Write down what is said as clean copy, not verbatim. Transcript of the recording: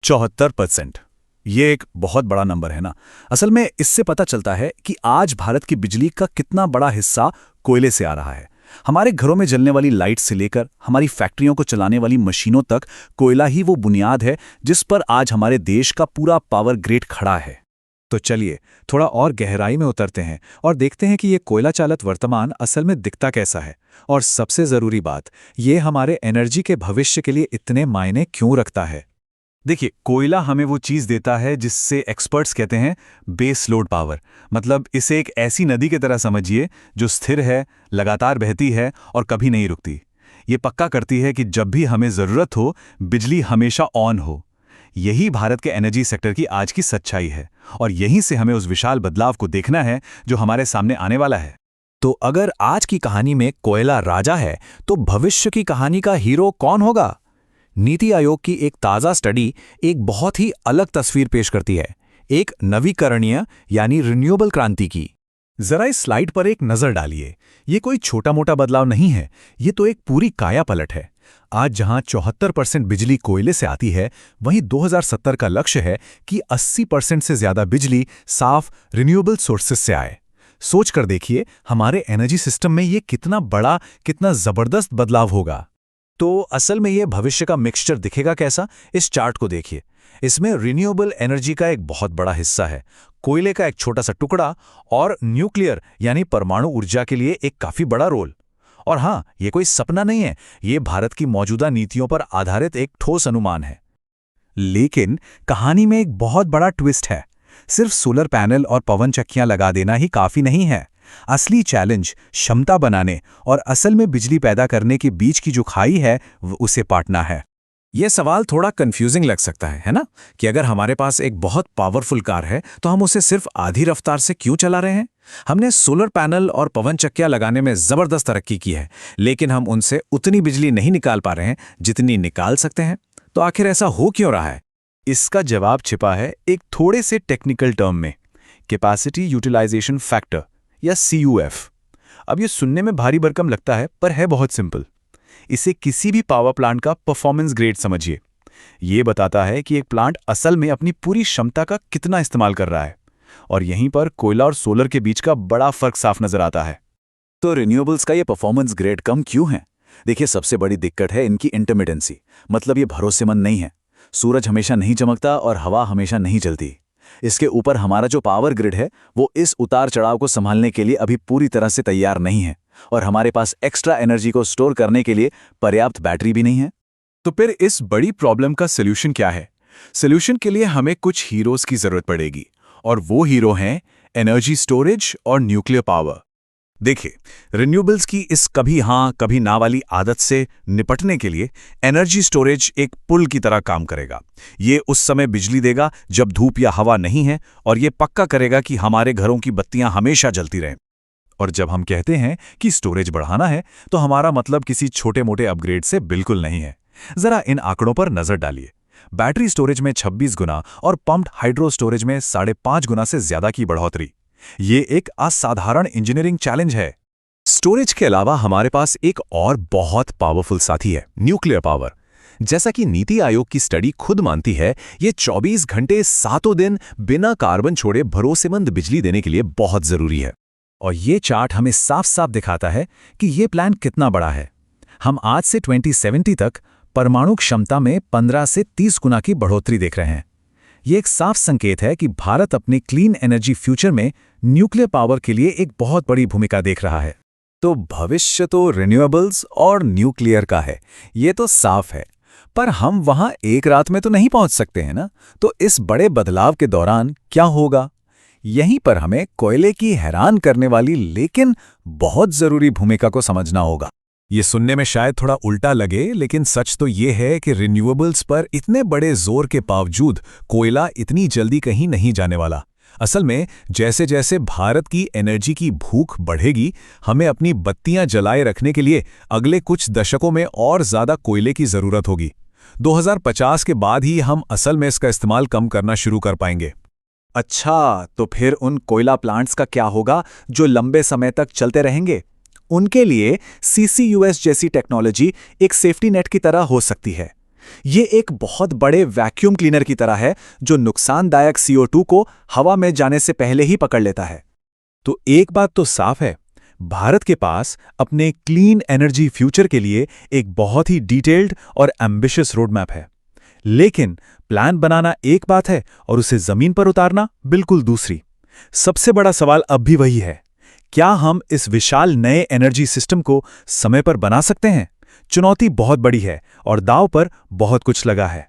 74%। ये एक बहुत बड़ा नंबर है ना। असल में इससे पता चलता है कि आज भारत की बिजली का कितना बड़ा हिस्सा कोयले से आ रहा है। हमारे घरों में जलने वाली लाइट से लेकर हमारी फैक्ट्रियों को चलाने वाली मशीनों तक कोयला ही वो बुनियाद है जिस पर आज हमारे देश का पूरा पावर ग्रिड खड़ा है। तो चलिए थोड़ा और गहराई में उतरते हैं और देखते हैं कि ये कोयला चालित वर्तमान असल में दिखता कैसा है। और सबसे ज़रूरी बात, ये हमारे एनर्जी के भविष्य के लिए इतने मायने क्यों रखता है। देखिए, कोयला हमें वो चीज़ देता है जिससे एक्सपर्ट्स कहते हैं बेस लोड पावर। मतलब इसे एक ऐसी नदी की तरह समझिए जो स्थिर है, लगातार बहती है और कभी नहीं रुकती। ये पक्का करती है कि जब भी हमें ज़रूरत हो, बिजली हमेशा ऑन हो। यही भारत के एनर्जी सेक्टर की आज की सच्चाई है और यहीं से हमें उस विशाल बदलाव को देखना है जो हमारे सामने आने वाला है। तो अगर आज की कहानी में कोयला राजा है, तो भविष्य की कहानी का हीरो कौन होगा? नीति आयोग की एक ताज़ा स्टडी एक बहुत ही अलग तस्वीर पेश करती है, एक नवीकरणीय यानी रिन्यूएबल क्रांति की। जरा इस स्लाइड पर एक नज़र डालिए। ये कोई छोटा मोटा बदलाव नहीं है, ये तो एक पूरी काया पलट है। आज जहां 74% बिजली कोयले से आती है, वहीं 2070 का लक्ष्य है कि 80% से ज्यादा बिजली साफ रिन्यूएबल सोर्सेस से आए। सोच कर देखिए, हमारे एनर्जी सिस्टम में ये कितना बड़ा, कितना जबरदस्त बदलाव होगा। तो असल में ये भविष्य का मिक्सचर दिखेगा कैसा? इस चार्ट को देखिए। इसमें रिन्यूएबल एनर्जी का एक बहुत बड़ा हिस्सा है, कोयले का एक छोटा सा टुकड़ा और न्यूक्लियर यानी परमाणु ऊर्जा के लिए एक काफी बड़ा रोल। और हाँ, ये कोई सपना नहीं है, ये भारत की मौजूदा नीतियों पर आधारित एक ठोस अनुमान है। लेकिन कहानी में एक बहुत बड़ा ट्विस्ट है। सिर्फ सोलर पैनल और पवन चक्कियां लगा देना ही काफी नहीं है। असली चैलेंज क्षमता बनाने और असल में बिजली पैदा करने के बीच की जो खाई है, उसे पाटना है। यह सवाल थोड़ा कंफ्यूजिंग लग सकता है ना? कि अगर हमारे पास एक बहुत पावरफुल कार है तो हम उसे सिर्फ आधी रफ्तार से क्यों चला रहे हैं? हमने सोलर पैनल और पवन चक्कियां लगाने में जबरदस्त तरक्की की है, लेकिन हम उनसे उतनी बिजली नहीं निकाल पा रहे हैं जितनी निकाल सकते हैं। तो आखिर ऐसा हो क्यों रहा है? इसका जवाब छिपा है एक थोड़े से टेक्निकल टर्म में, कैपेसिटी यूटिलाइजेशन फैक्टर या CUF। अब ये सुनने में भारी भरकम लगता है, पर है बहुत सिंपल। इसे किसी भी पावर प्लांट का परफॉर्मेंस ग्रेड समझिए। ये बताता है कि एक प्लांट असल में अपनी पूरी क्षमता का कितना इस्तेमाल कर रहा है। और यहीं पर कोयला और सोलर के बीच का बड़ा फर्क साफ नजर आता है। तो रिन्यूएबल्स का ये परफॉर्मेंस ग्रेड कम क्यों है? देखिए, सबसे बड़ी दिक्कत है इनकी इंटरमिटेंसी, मतलब ये भरोसेमंद नहीं है। सूरज हमेशा नहीं चमकता और हवा हमेशा नहीं चलती। इसके ऊपर हमारा जो पावर ग्रिड है, वो इस उतार चढ़ाव को संभालने के लिए अभी पूरी तरह से तैयार नहीं है। और हमारे पास एक्स्ट्रा एनर्जी को स्टोर करने के लिए पर्याप्त बैटरी भी नहीं है। तो फिर इस बड़ी प्रॉब्लम का सोल्यूशन क्या है? सोल्यूशन के लिए हमें कुछ हीरोज की जरूरत पड़ेगी, और वो हीरो हैं एनर्जी स्टोरेज और न्यूक्लियर पावर। देखिए, रिन्यूएबल्स की इस कभी हां कभी ना वाली आदत से निपटने के लिए एनर्जी स्टोरेज एक पुल की तरह काम करेगा। ये उस समय बिजली देगा जब धूप या हवा नहीं है, और ये पक्का करेगा कि हमारे घरों की बत्तियां हमेशा जलती रहें। और जब हम कहते हैं कि स्टोरेज बढ़ाना है, तो हमारा मतलब किसी छोटे मोटे अपग्रेड से बिल्कुल नहीं है। जरा इन आंकड़ों पर नजर डालिए। बैटरी स्टोरेज में 26 गुना और पंप्ड हाइड्रो स्टोरेज में 5.5 गुना से ज्यादा की बढ़ोतरी। ये एक असाधारण इंजीनियरिंग चैलेंज है। स्टोरेज के अलावा हमारे पास एक और बहुत पावरफुल साथी है, न्यूक्लियर पावर। जैसा कि नीति आयोग की स्टडी खुद मानती है, ये 24 घंटे सातों दिन बिना कार्बन छोड़े भरोसेमंद बिजली देने के लिए बहुत जरूरी है। और ये चार्ट हमें साफ साफ दिखाता है कि ये प्लान कितना बड़ा है। हम आज से 2070 तक परमाणु क्षमता में 15 से 30 गुना की बढ़ोतरी देख रहे हैं। ये एक साफ संकेत है कि भारत अपने क्लीन एनर्जी फ्यूचर में न्यूक्लियर पावर के लिए एक बहुत बड़ी भूमिका देख रहा है। तो भविष्य तो रिन्यूएबल्स और न्यूक्लियर का है, ये तो साफ है। पर हम वहां एक रात में तो नहीं पहुंच सकते हैं ना। तो इस बड़े बदलाव के दौरान क्या होगा? यहीं पर हमें कोयले की हैरान करने वाली लेकिन बहुत जरूरी भूमिका को समझना होगा। ये सुनने में शायद थोड़ा उल्टा लगे, लेकिन सच तो ये है कि रिन्यूएबल्स पर इतने बड़े जोर के बावजूद कोयला इतनी जल्दी कहीं नहीं जाने वाला। असल में जैसे जैसे भारत की एनर्जी की भूख बढ़ेगी, हमें अपनी बत्तियां जलाए रखने के लिए अगले कुछ दशकों में और ज्यादा कोयले की जरूरत होगी। 2050 के बाद ही हम असल में इसका इस्तेमाल कम करना शुरू कर पाएंगे। अच्छा, तो फिर उन कोयला प्लांट्स का क्या होगा जो लंबे समय तक चलते रहेंगे? उनके लिए CCUS जैसी टेक्नोलॉजी एक सेफ्टी नेट की तरह हो सकती है। ये एक बहुत बड़े वैक्यूम क्लीनर की तरह है जो नुकसानदायक CO2 को हवा में जाने से पहले ही पकड़ लेता है। तो एक बात तो साफ है, भारत के पास अपने क्लीन एनर्जी फ्यूचर के लिए एक बहुत ही डिटेल्ड और एम्बिशियस रोड मैप है। लेकिन प्लान बनाना एक बात है और उसे जमीन पर उतारना बिल्कुल दूसरी। सबसे बड़ा सवाल अब भी वही है, क्या हम इस विशाल नए एनर्जी सिस्टम को समय पर बना सकते हैं? चुनौती बहुत बड़ी है और दांव पर बहुत कुछ लगा है।